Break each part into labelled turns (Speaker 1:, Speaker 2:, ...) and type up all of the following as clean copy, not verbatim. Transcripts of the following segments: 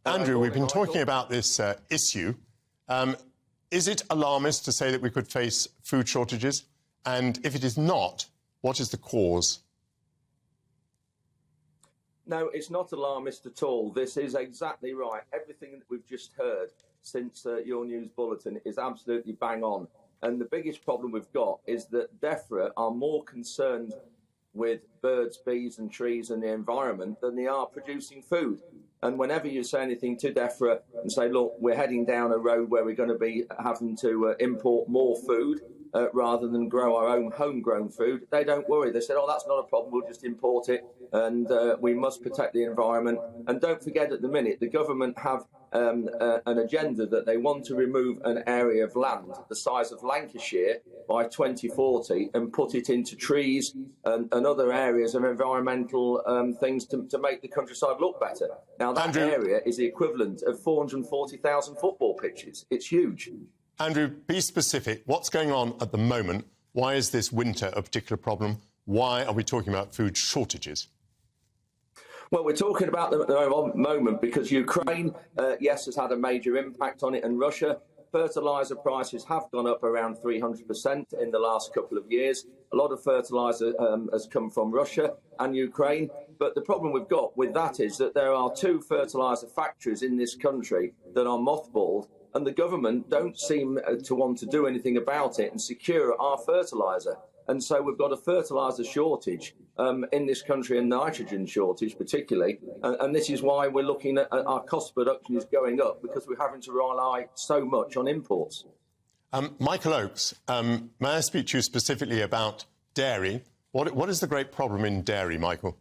Speaker 1: Andrew, we've been talking about this issue. Is it alarmist to say that we could face food shortages? And if it is not, what is the cause?
Speaker 2: No, it's not alarmist at all. This is exactly right. Everything that we've just heard since your news bulletin is absolutely bang on. And the biggest problem we've got is that DEFRA are more concerned with birds, bees and trees and the environment than they are producing food. And whenever you say anything to DEFRA and say, look, we're heading down a road where we're going to be having to import more food rather than grow our own homegrown food, they don't worry. They said, oh, that's not a problem, we'll just import it, and we must protect the environment. And don't forget, at the minute, the government have an agenda that they want to remove an area of land the size of Lancashire by 2040 and put it into trees and other areas of environmental things to make the countryside look better. Now, that
Speaker 1: Andrew,
Speaker 2: area is the equivalent of 440,000 football pitches. It's huge.
Speaker 1: Andrew, be specific. What's going on at the moment? Why is this winter a particular problem? Why are we talking about food shortages?
Speaker 2: Well, we're talking about them at the moment because Ukraine, yes, has had a major impact on it, and Russia. Fertiliser prices have gone up around 300% in the last couple of years. A lot of fertiliser has come from Russia and Ukraine. But the problem we've got with that is that there are 2 fertiliser factories in this country that are mothballed, and the government don't seem to want to do anything about it and secure our fertiliser. And so we've got a fertiliser shortage in this country, and nitrogen shortage particularly. And this is why we're looking at our cost of production is going up, because we're having to rely so much on imports.
Speaker 1: Michael Oakes, may I speak to you specifically about dairy? What is the great problem in dairy, Michael?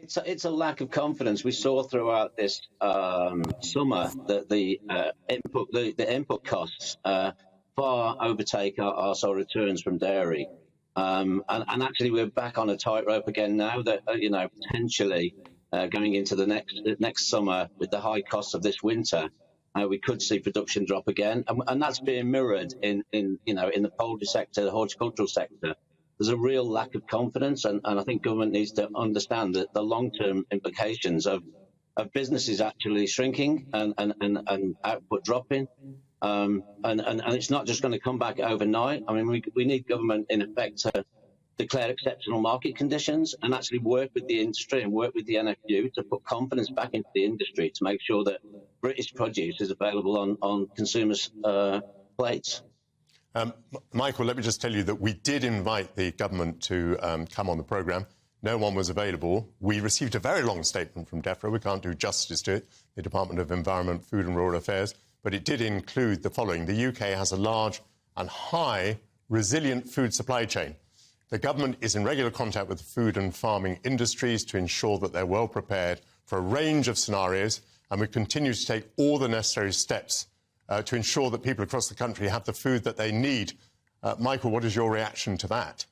Speaker 3: It's a lack of confidence. We saw throughout this summer that the input costs far overtake our sort of returns from dairy, and actually we're back on a tightrope again now. That potentially going into the next summer with the high costs of this winter, we could see production drop again, and that's being mirrored in the poultry sector, the horticultural sector. There's a real lack of confidence, and I think government needs to understand that the long-term implications of businesses actually shrinking and output dropping. And it's not just going to come back overnight. I mean, we need government, in effect, to declare exceptional market conditions and actually work with the industry and work with the NFU to put confidence back into the industry to make sure that British produce is available on consumers' plates.
Speaker 1: Michael, let me just tell you that we did invite the government to come on the programme. No one was available. We received a very long statement from DEFRA. We can't do justice to it, the Department of Environment, Food and Rural Affairs. But it did include the following. The UK has a large and high resilient food supply chain. The government is in regular contact with the food and farming industries to ensure that they're well prepared for a range of scenarios, and we continue to take all the necessary steps to ensure that people across the country have the food that they need. Michael, what is your reaction to that?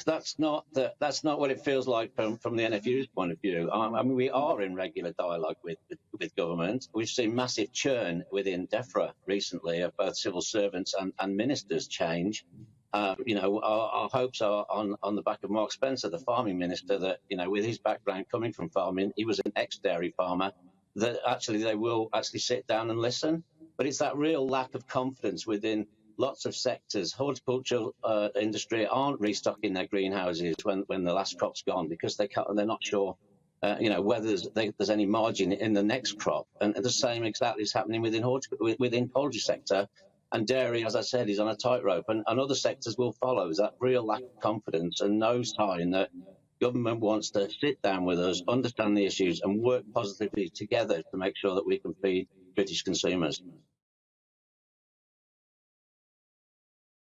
Speaker 3: That's not what it feels like from the NFU's point of view. I mean, we are in regular dialogue with government. We've seen massive churn within DEFRA recently of both civil servants and ministers change. Our hopes are on the back of Mark Spencer, the farming minister, that, with his background coming from farming, he was an ex-dairy farmer, that actually they will actually sit down and listen. But it's that real lack of confidence within lots of sectors. Horticultural industry aren't restocking their greenhouses when the last crop's gone, because they're not sure, whether there's any margin in the next crop. And the same exactly is happening within poultry sector. And dairy, as I said, is on a tightrope, and other sectors will follow. There's that real lack of confidence and no sign that government wants to sit down with us, understand the issues, and work positively together to make sure that we can feed British consumers.